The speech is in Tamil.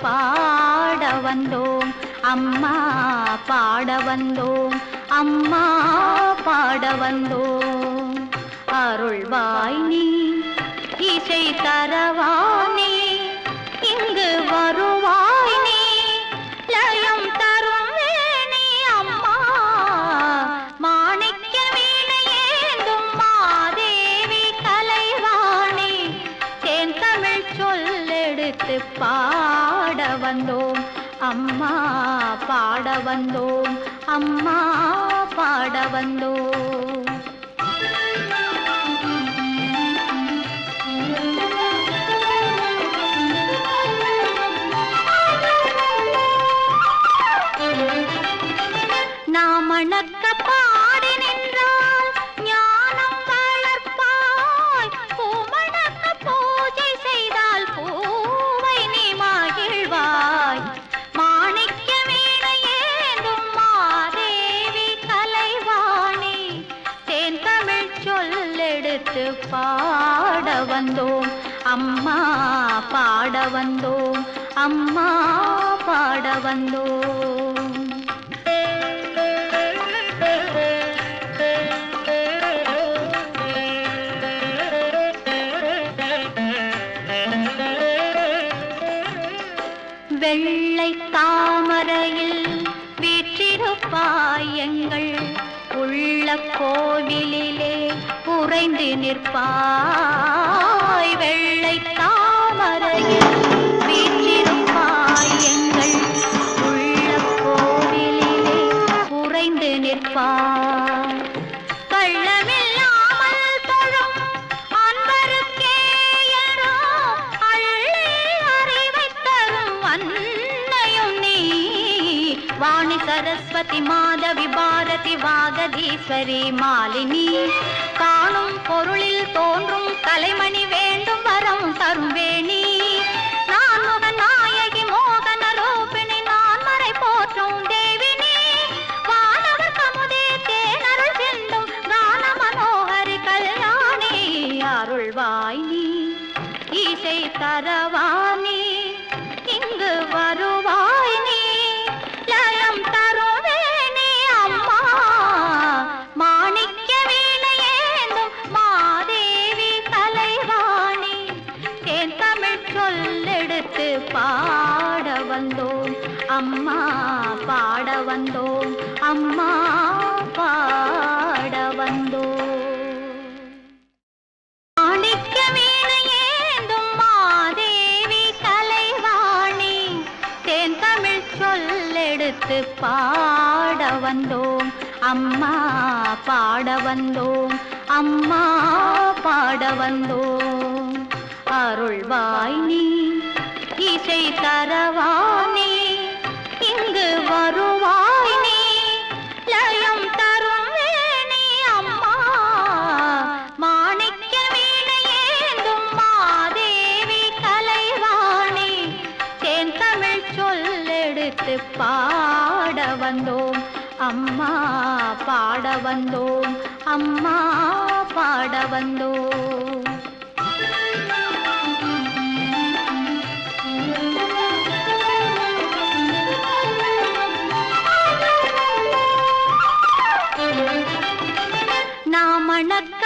பாட வந்தோம் அம்மா, பாட வந்தோம் அம்மா, பாட வந்தோம். அருள்வாய் நீ, இசை தரவானே, இங்கு வருவாய் நீ, லயம் தரும் வேணி அம்மா. மாணிக்க வீணையேந்தும் மாதேவி கலைவாணி, தேன் தமிழ் சொல்லெடுத்து பாட வந்தோம் அம்மா, பாட வந்தோம் அம்மா, பாட வந்தோம். நாம் மணக்க பாடி நின்றால் ஞானம் வளர்ப்பாய், பூமணக்க பூஜை செய்தால் பூவை நீ மகிழ்வாய். மாணிக்க வீணையேந்தும் மாதேவி கலைவாணி, தேன் தமிழ் சொல்லெடுத்து பாட வந்தோம் அம்மா, பாட வந்தோம் அம்மா, பாட வந்தோம். வெள்ளை தாமரையில் வீற்றிருப்பாய், எங்கள் உள்ள கோவிலிலே உறைந்து நிற்பாய். வெள்ளை தாமரையில் வீற்றிருப்பாய், எங்கள் உள்ள கோவிலிலே உறைந்து நிற்பாய். கள்ளமில்லாமல் தொழும் அன்பருக்கே என்றோ அள்ளி அறிவை தரும் அன்னையும் நீ. வாணி சரஸ்வதி மாதவி பாரதி வாகதீஸ்வரி மாலினி, காணும் பொருளில் தோன்றும் கலைமணி, வேண்டும் வரம் தரும் வேணி. நான் முகநாயகி மோகன ரூபிணி, நான் மறை போற்றும் தேவினி. வானவர் கமுதே தேனருள் சிந்தும் கான மனோகரி கல்யாணி. அருள்வாய் நீ, இசை தரவானி, இங்கு வருவாய் நீ, லயம் தருவேனே அம்மா. மாணிக்க வீணையேந்தும் மாதேவி கலைவாணி, தேன் தமிழ் சொல்லெடுத்து பாட வந்தோம் அம்மா, பாட வந்தோம் அம்மா, பாட வந்தோம். மாணிக்க வீணையேந்தும் மாதேவி கலைவாணி, தேன் தமிழ் சொல்லெடுத்து பாட வந்தோம் அம்மா, பாட வந்தோம் அம்மா, பாட வந்தோம். அருள்வாய் நீ, இசை தரவானே, இங்கு வருவாய் நீ, லயம் தரும் வேணி அம்மா. மாணிக்க வீணையேந்தும் மாதேவி கலைவாணி, தேன் தமிழ் சொல்லெடுத்து பாட வந்தோம் அம்மா, பாட வந்தோம் அம்மா, பாட வந்தோம். நாம் மணக்க